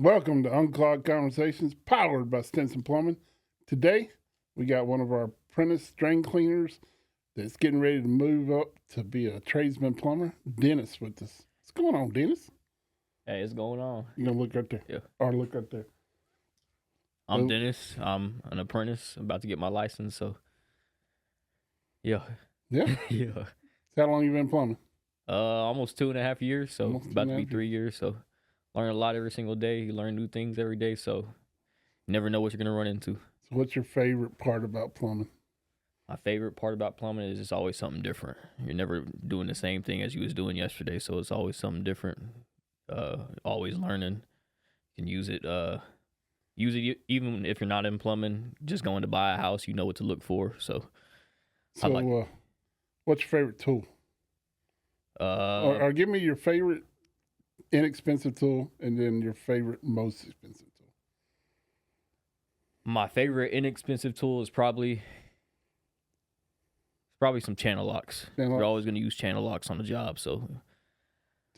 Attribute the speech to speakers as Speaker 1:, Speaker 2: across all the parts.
Speaker 1: Welcome to Unclogged Conversations, powered by Stinson Plumbing. Today, we got one of our apprentice drain cleaners that's getting ready to move up to be a tradesman plumber, Dennis, with us. What's going on, Dennis?
Speaker 2: Hey, it's going on.
Speaker 1: You gonna look right there?
Speaker 2: Yeah.
Speaker 1: Or look right there.
Speaker 2: I'm Dennis. I'm an apprentice, about to get my license. So, yeah.
Speaker 1: Yeah.
Speaker 2: Yeah.
Speaker 1: How long you been plumbing?
Speaker 2: Almost 2.5 years. So
Speaker 1: Almost
Speaker 2: about to
Speaker 1: 2.5
Speaker 2: be 3 years. So learn a lot every single day. You learn new things every day. So you never know what you're gonna run into.
Speaker 1: So what's your favorite part about plumbing?
Speaker 2: My favorite part about plumbing is it's always something different. You're never doing the same thing as you was doing yesterday. So it's always something different. Always learning. You can use it. Use it even if you're not in plumbing. Just going to buy a house, you know what to look for. So
Speaker 1: what's your favorite tool? Or give me your favorite inexpensive tool, and then your favorite most expensive tool.
Speaker 2: My favorite inexpensive tool is probably some channel locks. You're always going to use channel locks on the job. So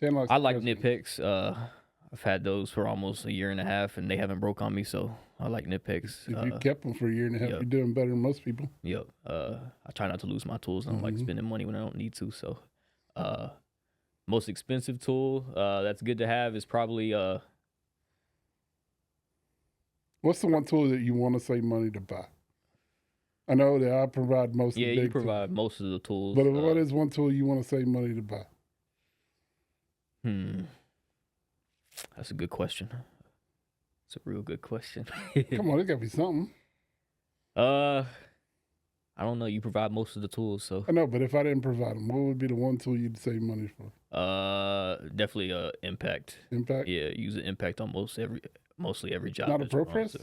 Speaker 1: channel locks.
Speaker 2: I like nit picks. I've had those for almost 1.5 years, and they haven't broke on me. So I like nit picks.
Speaker 1: If you kept them for 1.5 years, you're doing better than most people.
Speaker 2: Yep. I try not to lose my tools. I don't like spending money when I don't need to. So most expensive tool that's good to have is probably
Speaker 1: what's the one tool that you want to save money to buy? I know that I provide most of the
Speaker 2: you provide most of the tools.
Speaker 1: But what is one tool you want to save money to buy?
Speaker 2: That's a good question. It's a real good question.
Speaker 1: Come on, it got to be something.
Speaker 2: I don't know. You provide most of the tools, so.
Speaker 1: I know, but if I didn't provide them, what would be the one tool you'd save money for?
Speaker 2: Definitely impact.
Speaker 1: Impact?
Speaker 2: Yeah, use an impact on mostly every job.
Speaker 1: Not a ProPress?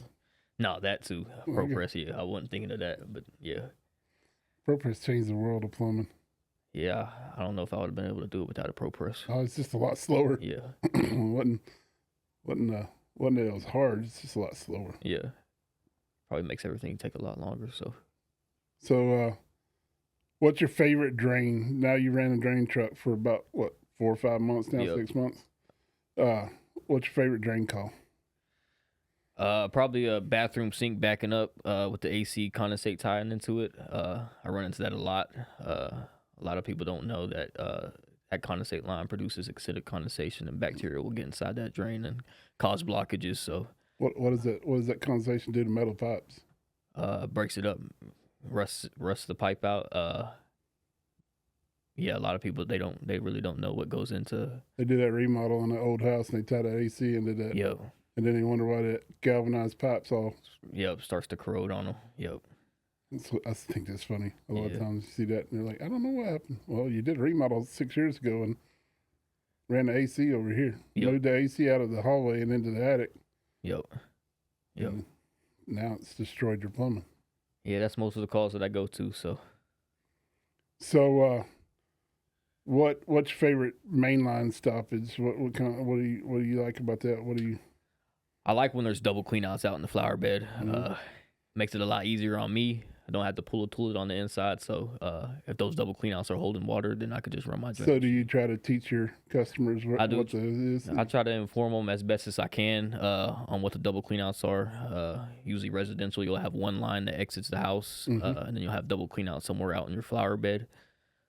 Speaker 2: No, that too. ProPress, yeah. I wasn't thinking of that, but yeah.
Speaker 1: ProPress changed the world of plumbing.
Speaker 2: Yeah, I don't know if I would have been able to do it without a ProPress.
Speaker 1: Oh, it's just a lot slower.
Speaker 2: Yeah.
Speaker 1: wasn't that it was hard. It's just a lot slower.
Speaker 2: Yeah. Probably makes everything take a lot longer, so.
Speaker 1: So, what's your favorite drain? Now you ran a drain truck for about, 4 or 5 months now, 6 months? What's your favorite drain call?
Speaker 2: Probably a bathroom sink backing up with the AC condensate tying into it. I run into that a lot. A lot of people don't know that that condensate line produces acidic condensation, and bacteria will get inside that drain and cause blockages. So
Speaker 1: what is that? What does that condensation do to metal pipes?
Speaker 2: Breaks it up, rusts the pipe out. Yeah, a lot of people they really don't know what goes into.
Speaker 1: They do that remodel on an old house and they tie that AC into that.
Speaker 2: Yep.
Speaker 1: And then they wonder why that galvanized pipes all.
Speaker 2: Yep, starts to corrode on them. Yep.
Speaker 1: I think that's funny. A lot of times you see that and they're like, I don't know what happened. Well, you did a remodel 6 years ago and ran the AC over here.
Speaker 2: Yep.
Speaker 1: Moved the AC out of the hallway and into the attic.
Speaker 2: Yep.
Speaker 1: And now it's destroyed your plumbing.
Speaker 2: Yeah, that's most of the calls that I go to. So,
Speaker 1: what's your favorite mainline stoppage? What do you like about that?
Speaker 2: I like when there's double cleanouts out in the flower bed. Makes it a lot easier on me. I don't have to pull a toilet on the inside. So if those double cleanouts are holding water, then I could just run my drain.
Speaker 1: So do you try to teach your customers what this is?
Speaker 2: I try to inform them as best as I can on what the double cleanouts are. Usually residential, you'll have one line that exits the house, and then you'll have double cleanouts somewhere out in your flower bed.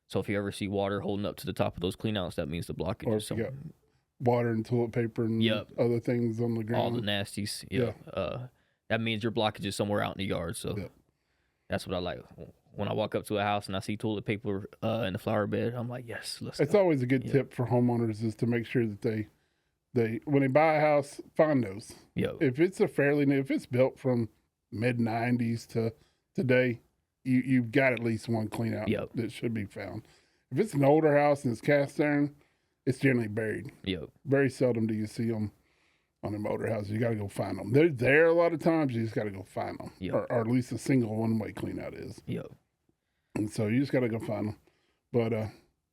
Speaker 2: So if you ever see water holding up to the top of those cleanouts, that means the blockage is somewhere.
Speaker 1: Water and toilet paper and other things on the ground.
Speaker 2: All the nasties. Yeah. That means your blockage is somewhere out in the yard. So that's what I like. When I walk up to a house and I see toilet paper in the flower bed, I'm like, yes, let's go.
Speaker 1: It's always a good tip for homeowners is to make sure that they when they buy a house, find those. If it's if it's built from mid-90s to today, you've got at least one clean out that should be found. If it's an older house and it's cast iron, it's generally buried. Very seldom do you see them on them older houses. You got to go find them. They're there a lot of times. You just got to go find them, or at least a single one-way clean out is. And so you just got to go find them. But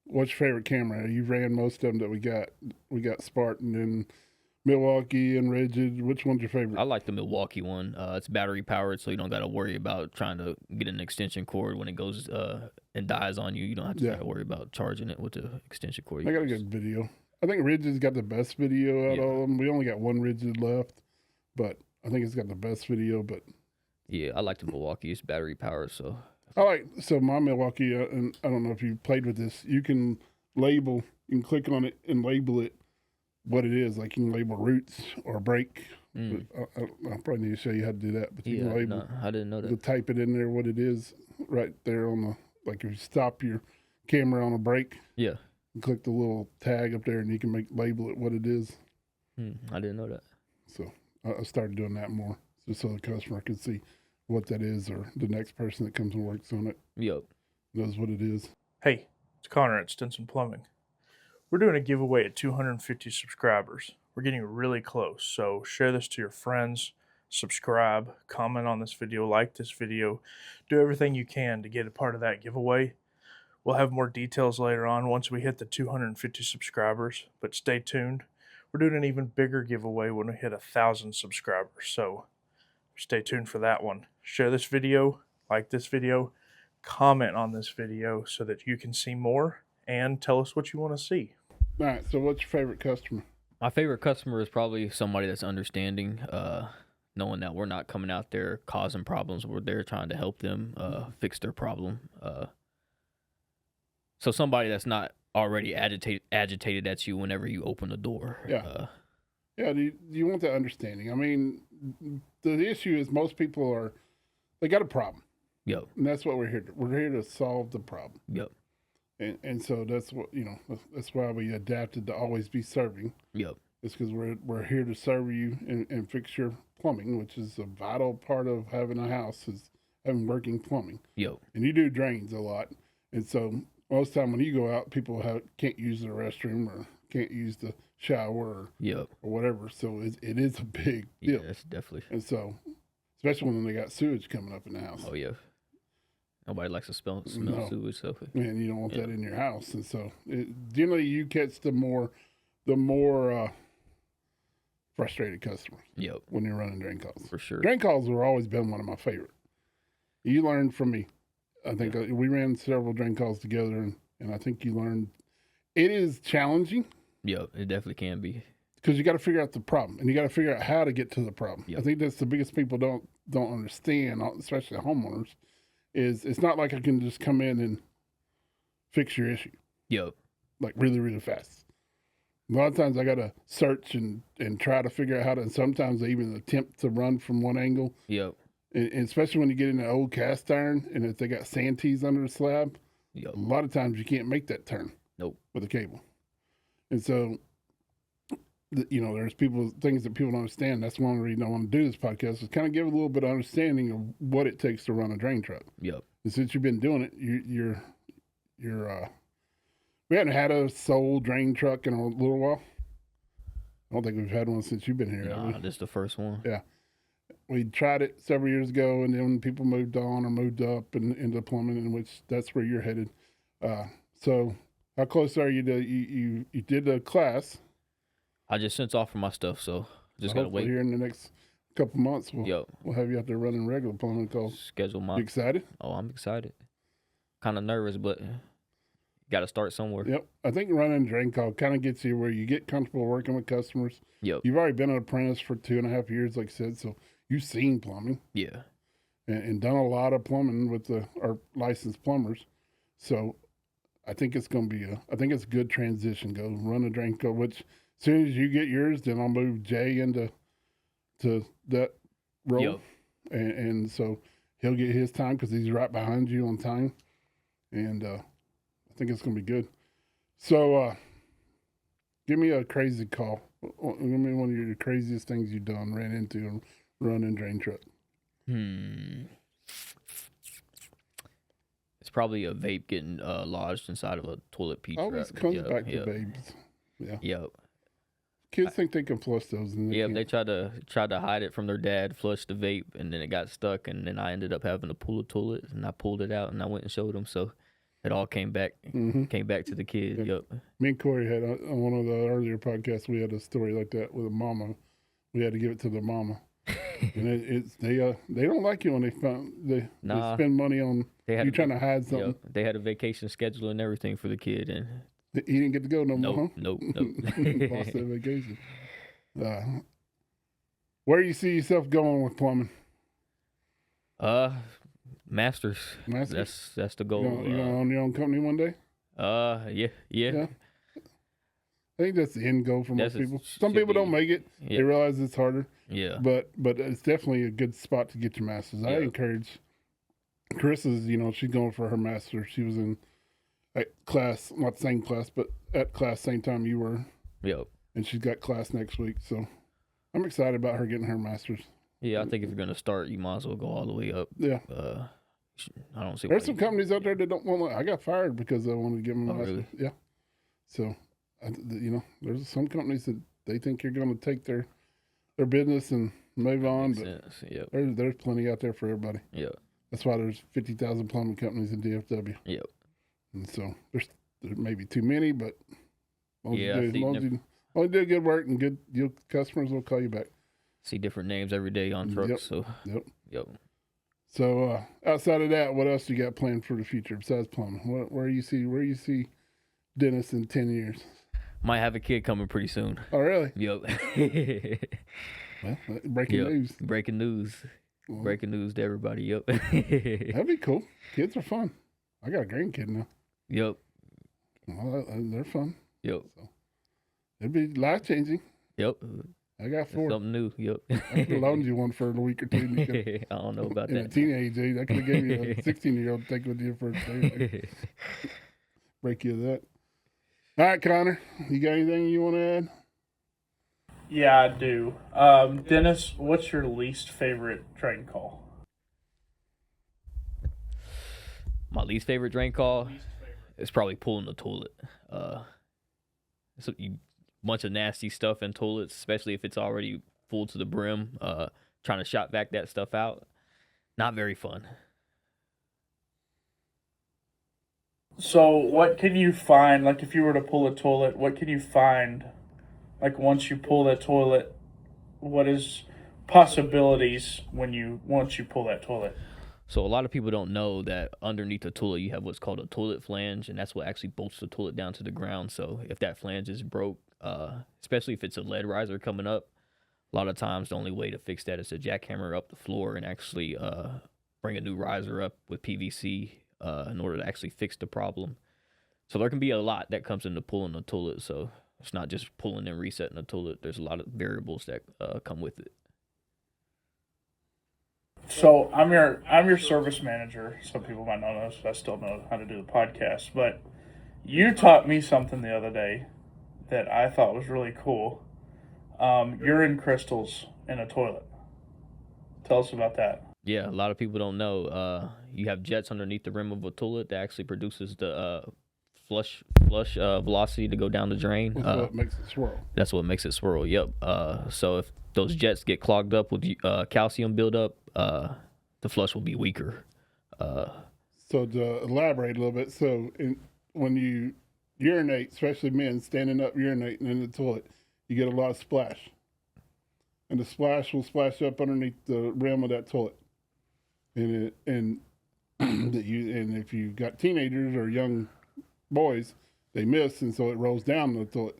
Speaker 1: what's your favorite camera? You ran most of them that we got. We got Spartan and Milwaukee and Rigid. Which one's your favorite?
Speaker 2: I like the Milwaukee one. It's battery powered, so you don't got to worry about trying to get an extension cord when it goes and dies on you. You don't have to worry about charging it with the extension cord.
Speaker 1: I got a good video. I think Rigid's got the best video out of them. We only got one Rigid left, but I think it's got the best video. But
Speaker 2: yeah, I like the Milwaukee. It's battery powered, so
Speaker 1: my Milwaukee. And I don't know if you played with this. You can click on it and label it what it is. Like you can label roots or brake. I probably need to show you how to do that. But you can label.
Speaker 2: I didn't know that.
Speaker 1: You type it in there what it is right there on the, like if you stop your camera on a brake.
Speaker 2: Yeah.
Speaker 1: You click the little tag up there and you can label it what it is.
Speaker 2: I didn't know that.
Speaker 1: So I started doing that more just so the customer can see what that is, or the next person that comes and works on it knows what it is.
Speaker 3: Hey, it's Connor at Stinson Plumbing. We're doing a giveaway at 250 subscribers. We're getting really close, so share this to your friends, subscribe, comment on this video, like this video, do everything you can to get a part of that giveaway. We'll have more details later on once we hit the 250 subscribers, but stay tuned. We're doing an even bigger giveaway when we hit 1,000 subscribers, so stay tuned for that one. Share this video, like this video, comment on this video so that you can see more and tell us what you want to see.
Speaker 1: All right, so what's your favorite customer?
Speaker 2: My favorite customer is probably somebody that's understanding, knowing that we're not coming out there causing problems. We're there trying to help them fix their problem. So somebody that's not already agitated at you whenever you open the door.
Speaker 1: Yeah. You want that understanding. I mean, the issue is most people they got a problem.
Speaker 2: Yep.
Speaker 1: And that's what we're here to. We're here to solve the problem.
Speaker 2: Yep.
Speaker 1: And so that's what, that's why we adapted to always be serving.
Speaker 2: Yep.
Speaker 1: It's because we're here to serve you and fix your plumbing, which is a vital part of having a house, is having working plumbing.
Speaker 2: Yep.
Speaker 1: And you do drains a lot. And so most of the time when you go out, people can't use the restroom or can't use the shower or whatever. So it is a big deal.
Speaker 2: Yeah, it's definitely.
Speaker 1: And so, especially when they got sewage coming up in the house.
Speaker 2: Oh, yeah. Nobody likes to smell sewage. So.
Speaker 1: Man, you don't want that in your house. And so, generally, you catch the more frustrated customers.
Speaker 2: Yep.
Speaker 1: When you're running drain calls.
Speaker 2: For sure.
Speaker 1: Drain calls have always been one of my favorite. You learned from me. I think we ran several drain calls together, and I think you learned. It is challenging.
Speaker 2: Yep, it definitely can be.
Speaker 1: Because you got to figure out the problem, and you got to figure out how to get to the problem.
Speaker 2: Yep.
Speaker 1: I think that's the biggest people don't understand, especially homeowners, is it's not like I can just come in and fix your issue.
Speaker 2: Yep.
Speaker 1: Like really, really fast. A lot of times I got to search and try to figure out how to, and sometimes I even attempt to run from one angle.
Speaker 2: Yep.
Speaker 1: And especially when you get in an old cast iron, and if they got santees under the slab, a lot of times you can't make that turn.
Speaker 2: Nope.
Speaker 1: With a cable. And so, there's things that people don't understand. That's one reason I want to do this podcast, is kind of give a little bit of understanding of what it takes to run a drain truck.
Speaker 2: Yep.
Speaker 1: And since you've been doing it, you're we haven't had a sole drain truck in a little while. I don't think we've had one since you've been here.
Speaker 2: Nah, this is the first one.
Speaker 1: Yeah. We tried it several years ago, and then people moved on or moved up into plumbing, in which that's where you're headed. So how close are you to you did the class?
Speaker 2: I just sent off for my stuff, so just gotta wait.
Speaker 1: Here in the next couple months, we'll have you out there running regular plumbing calls.
Speaker 2: Schedule my.
Speaker 1: You excited?
Speaker 2: Oh, I'm excited. Kind of nervous, but got to start somewhere.
Speaker 1: Yep. I think running a drain call kind of gets you where you get comfortable working with customers.
Speaker 2: Yep.
Speaker 1: You've already been an apprentice for 2.5 years, like I said, so you've seen plumbing.
Speaker 2: Yeah.
Speaker 1: And done a lot of plumbing with our licensed plumbers. So I think it's going to be it's a good transition. Go run a drain call, which as soon as you get yours, then I'll move Jay into that role.
Speaker 2: Yep.
Speaker 1: And so he'll get his time because he's right behind you on time. And I think it's going to be good. So give me a crazy call. Give me one of your craziest things you've ran into running drain truck.
Speaker 2: It's probably a vape getting lodged inside of a toilet piece.
Speaker 1: Always comes back to babes. Yeah.
Speaker 2: Yep.
Speaker 1: Kids think they can flush those. And
Speaker 2: they tried to hide it from their dad, flush the vape, and then it got stuck, and then I ended up having to pull the toilet, and I pulled it out, and I went and showed them. So it all came back to the kid. Yep.
Speaker 1: Me and Corey had on one of the earlier podcasts, we had a story like that with a mama. We had to give it to the mama. And they don't like you when they spend money on you trying to hide something.
Speaker 2: Yep. They had a vacation schedule and everything for the kid, and
Speaker 1: He didn't get to go no more, huh?
Speaker 2: Nope.
Speaker 1: Lost that vacation. Where do you see yourself going with plumbing?
Speaker 2: Masters. That's the goal.
Speaker 1: You gonna own your own company one day?
Speaker 2: Yeah.
Speaker 1: I think that's the end goal for most people. Some people don't make it. Yeah. They realize it's harder.
Speaker 2: Yeah.
Speaker 1: But it's definitely a good spot to get your master's. I encourage Carissa's, she's going for her master's. She was in class, not the same class, but at class same time you were.
Speaker 2: Yep.
Speaker 1: And she's got class next week. So I'm excited about her getting her master's.
Speaker 2: Yeah, I think if you're going to start, you might as well go all the way up.
Speaker 1: Yeah.
Speaker 2: I don't see.
Speaker 1: There's some companies out there that don't want to. I got fired because I wanted to give them a master's. Really? Yeah. So, there's some companies that they think you're going to take their business and move on, but
Speaker 2: yep.
Speaker 1: there's plenty out there for everybody.
Speaker 2: Yeah.
Speaker 1: That's why there's 50,000 plumbing companies in DFW.
Speaker 2: Yep.
Speaker 1: And so there may be too many, but as long as you do good work and your customers will call you back.
Speaker 2: See different names every day on trucks.
Speaker 1: Yep.
Speaker 2: So
Speaker 1: Yep. So outside of that, what else you got planned for the future besides plumbing? Where do you see Dennis in 10 years?
Speaker 2: Might have a kid coming pretty soon.
Speaker 1: Oh, really?
Speaker 2: Yep.
Speaker 1: Well, breaking news.
Speaker 2: Breaking news. Well, breaking news to everybody. Yep.
Speaker 1: That'd be cool. Kids are fun. I got a grandkid now.
Speaker 2: Yep.
Speaker 1: Well, they're fun.
Speaker 2: Yep.
Speaker 1: So it'd be life changing.
Speaker 2: Yep.
Speaker 1: I got 4.
Speaker 2: Something new. Yep.
Speaker 1: I could loan you one for a week or two.
Speaker 2: I don't know about that.
Speaker 1: In a teenage age, I could have given you a 16-year-old to take with you for a day. Break you of that. All right, Connor, you got anything you want to add?
Speaker 3: Yeah, I do. Dennis, what's your least favorite drain call?
Speaker 2: My least favorite drain call is probably pulling the toilet. It's a bunch of nasty stuff in toilets, especially if it's already full to the brim. Trying to shop vac that stuff out, not very fun.
Speaker 3: So what can you find, like if you were to pull a toilet, what can you find, like once you pull that toilet, what is possibilities once you pull that toilet?
Speaker 2: So a lot of people don't know that underneath the toilet you have what's called a toilet flange, and that's what actually bolts the toilet down to the ground. So if that flange is broke, especially if it's a lead riser coming up, a lot of times the only way to fix that is to jackhammer up the floor and actually bring a new riser up with PVC in order to actually fix the problem. So there can be a lot that comes into pulling the toilet. So it's not just pulling and resetting the toilet. There's a lot of variables that come with it.
Speaker 3: So I'm your service manager. Some people might not know this, but I still know how to do the podcast. But you taught me something the other day that I thought was really cool. Urine crystals in a toilet. Tell us about that.
Speaker 2: Yeah, a lot of people don't know. You have jets underneath the rim of a toilet that actually produces the flush velocity to go down the drain.
Speaker 1: That's what makes it swirl.
Speaker 2: That's what makes it swirl. Yep. So if those jets get clogged up with calcium buildup, the flush will be weaker.
Speaker 1: So to elaborate a little bit, when you urinate, especially men standing up urinating in the toilet, you get a lot of splash, and the splash will splash up underneath the rim of that toilet, and if you've got teenagers or young boys, they miss, and so it rolls down the toilet.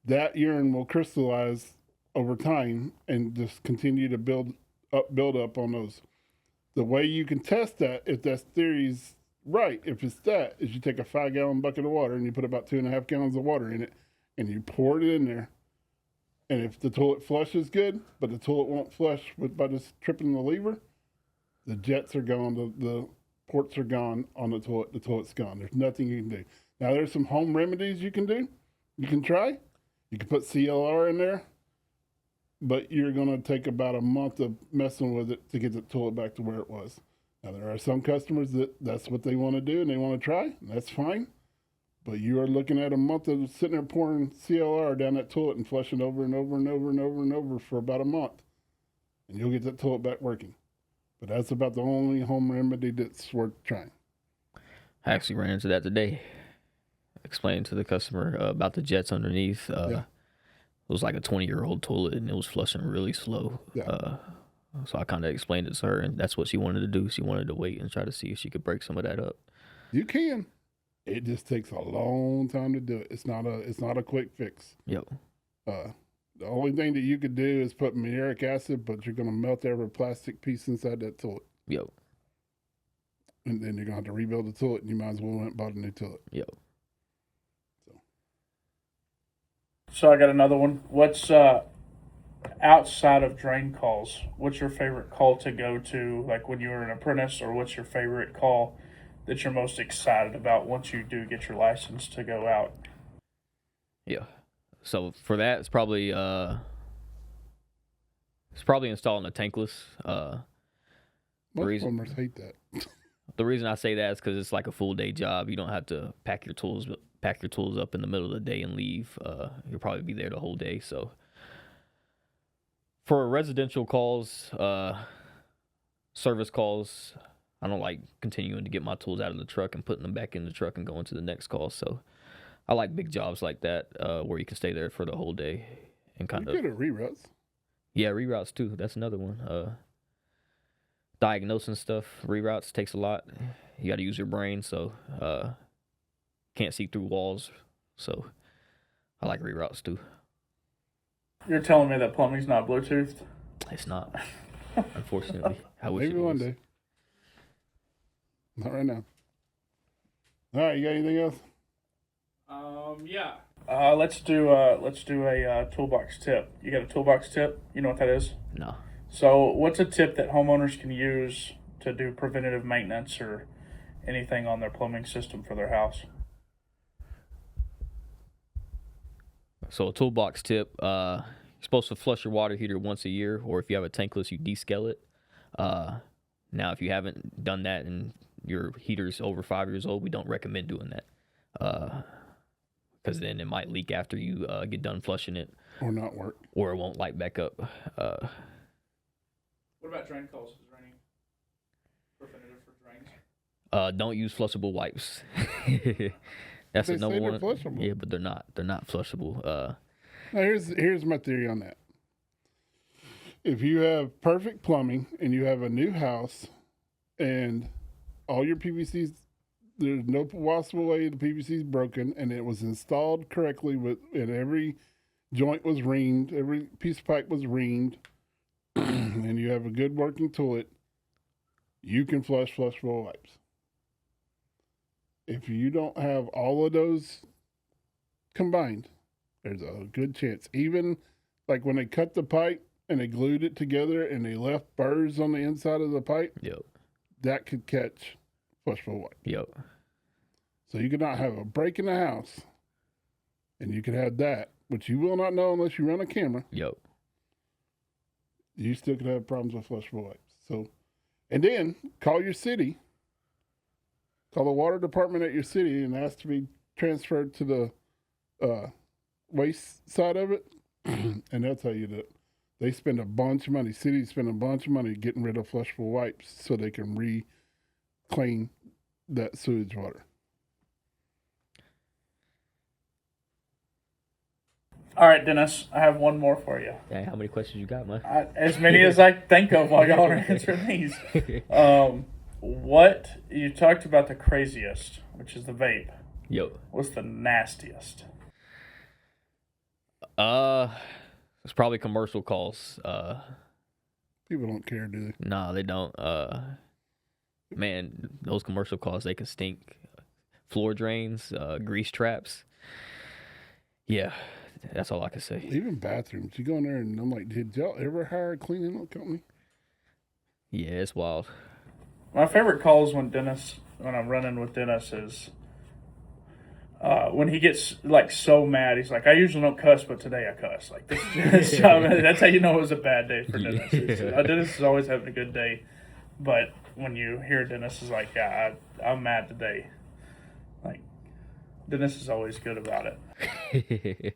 Speaker 1: That urine will crystallize over time and just continue to build up on those. The way you can test that, if that theory's right, if it's that, is you take a 5-gallon bucket of water and you put about 2.5 gallons of water in it, and you pour it in there. And if the toilet flushes good, but the toilet won't flush by just tripping the lever, the jets are gone, the ports are gone on the toilet. The toilet's gone. There's nothing you can do. Now, there's some home remedies you can do. You can try. You can put CLR in there, but you're going to take about a month of messing with it to get the toilet back to where it was. Now, there are some customers that's what they want to do and they want to try. That's fine. But you are looking at a month of sitting there pouring CLR down that toilet and flushing over and over and over and over and over for about a month. And you'll get that toilet back working. But that's about the only home remedy that's worth trying.
Speaker 2: I actually ran into that today. Explaining to the customer about the jets underneath. It was like a 20-year-old toilet, and it was flushing really slow.
Speaker 1: Yeah.
Speaker 2: So I kind of explained it to her, and that's what she wanted to do. She wanted to wait and try to see if she could break some of that up.
Speaker 1: You can. It just takes a long time to do it. It's not a quick fix.
Speaker 2: Yep.
Speaker 1: The only thing that you could do is put muriatic acid, but you're going to melt every plastic piece inside that toilet.
Speaker 2: Yep.
Speaker 1: And then you're going to have to rebuild the toilet, and you might as well went and bought a new toilet.
Speaker 2: Yep.
Speaker 3: So I got another one. What's outside of drain calls? What's your favorite call to go to, like when you were an apprentice, or what's your favorite call that you're most excited about once you do get your license to go out?
Speaker 2: Yeah. So for that, it's probably installing a tankless.
Speaker 1: Most plumbers hate that.
Speaker 2: The reason I say that is because it's like a full day job. You don't have to pack your tools up in the middle of the day and leave. You'll probably be there the whole day. So for residential calls, service calls, I don't like continuing to get my tools out of the truck and putting them back in the truck and going to the next call. So I like big jobs like that, where you can stay there for the whole day and kind of.
Speaker 1: You're good at reroutes.
Speaker 2: Yeah, reroutes too. That's another one. Diagnosing stuff, reroutes takes a lot. You got to use your brain, so can't see through walls. So I like reroutes too.
Speaker 3: You're telling me that plumbing's not Bluetoothed?
Speaker 2: It's not, unfortunately. I wish
Speaker 1: Maybe
Speaker 2: it was.
Speaker 1: one day. Not right now. All right, you got anything else?
Speaker 3: Yeah. Let's do a toolbox tip. You got a toolbox tip? You know what that is?
Speaker 2: No.
Speaker 3: So, what's a tip that homeowners can use to do preventative maintenance or anything on their plumbing system for their house?
Speaker 2: So a toolbox tip, you're supposed to flush your water heater once a year, or if you have a tankless, you descale it. Now, if you haven't done that and your heater's over 5 years old, we don't recommend doing that. Because then it might leak after you get done flushing it.
Speaker 1: Or not work.
Speaker 2: Or it won't light back up.
Speaker 3: What about drain calls? Is there any preventative for drains?
Speaker 2: Don't use flushable wipes. That's the number one.
Speaker 1: Flushable.
Speaker 2: Yeah, but they're not. They're not flushable.
Speaker 1: Now here's my theory on that. If you have perfect plumbing and you have a new house and all your PVCs, there's no possible way the PVC is broken, and it was installed correctly and every joint was reamed, every piece of pipe was reamed, and you have a good working toilet, you can flush flushable wipes. If you don't have all of those combined, there's a good chance. Even like when they cut the pipe and they glued it together and they left burrs on the inside of the pipe,
Speaker 2: Yep.
Speaker 1: that could catch flushable wipes.
Speaker 2: Yep.
Speaker 1: So you could not have a break in the house, and you could have that, which you will not know unless you run a camera.
Speaker 2: Yep.
Speaker 1: You still could have problems with flushable wipes. So, and then call your city, call the water department at your city, and ask to be transferred to the waste side of it, and they'll tell you that they spend a bunch of money. Cities spend a bunch of money getting rid of flushable wipes so they can reclaim that sewage water.
Speaker 3: All right, Dennis, I have one more for you.
Speaker 2: Hey, how many questions you got, man?
Speaker 3: As many as I think of while y'all are answering these. What you talked about the craziest, which is the vape.
Speaker 2: Yep.
Speaker 3: What's the nastiest?
Speaker 2: It's probably commercial calls.
Speaker 1: People don't care, do they?
Speaker 2: No, they don't. Man, those commercial calls, they can stink. Floor drains, grease traps. Yeah, that's all I can say.
Speaker 1: Even bathrooms. You go in there and I'm like, did y'all ever hire a cleaning company?
Speaker 2: Yeah, it's wild.
Speaker 3: My favorite calls when I'm running with Dennis is when he gets like so mad. He's like, I usually don't cuss, but today I cuss. Like this, that's how you know it was a bad day for Dennis.
Speaker 2: Yeah.
Speaker 3: Dennis is always having a good day, but when you hear Dennis is like, yeah, I'm mad today. Like Dennis is always good about it. That's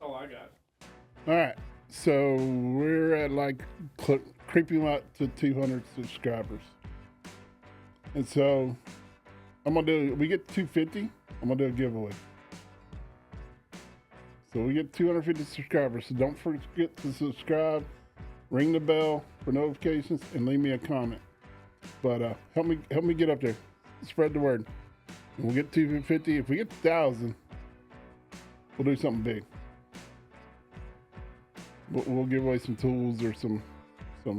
Speaker 3: all I got.
Speaker 1: All right. So we're at like creeping up to 200 subscribers. And so we get 250, I'm going to do a giveaway. So we get 250 subscribers. So don't forget to subscribe, ring the bell for notifications, and leave me a comment. But help me get up there. spread the word. And we'll get 250. If we get 1,000, we'll do something big. We'll give away some tools or something. We'll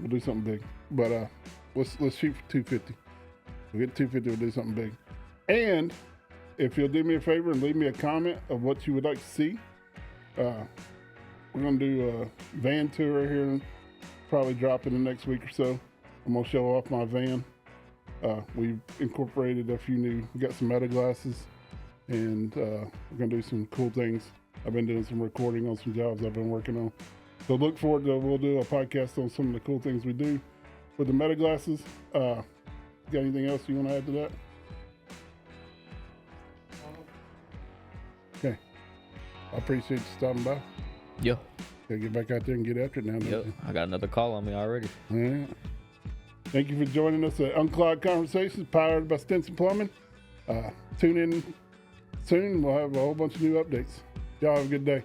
Speaker 1: do something big. But let's shoot for 250. If we get 250, we'll do something big. And if you'll do me a favor and leave me a comment of what you would like to see, we're gonna do a van tour here and probably drop in the next week or so. I'm gonna show off my van. We've incorporated a few new, we got some meta glasses, and we're gonna do some cool things. I've been doing some recording on some jobs I've been working on. So look forward to, we'll do a podcast on some of the cool things we do with the meta glasses. Got anything else you want to add to that? Okay. I appreciate you stopping by.
Speaker 2: Yeah.
Speaker 1: Gotta get back out there and get after it now.
Speaker 2: Yep. I got another call on me already.
Speaker 1: All right. Thank you for joining us at Unclogged Conversations, powered by Stinson Plumbing. Tune in soon. We'll have a whole bunch of new updates. Y'all have a good day.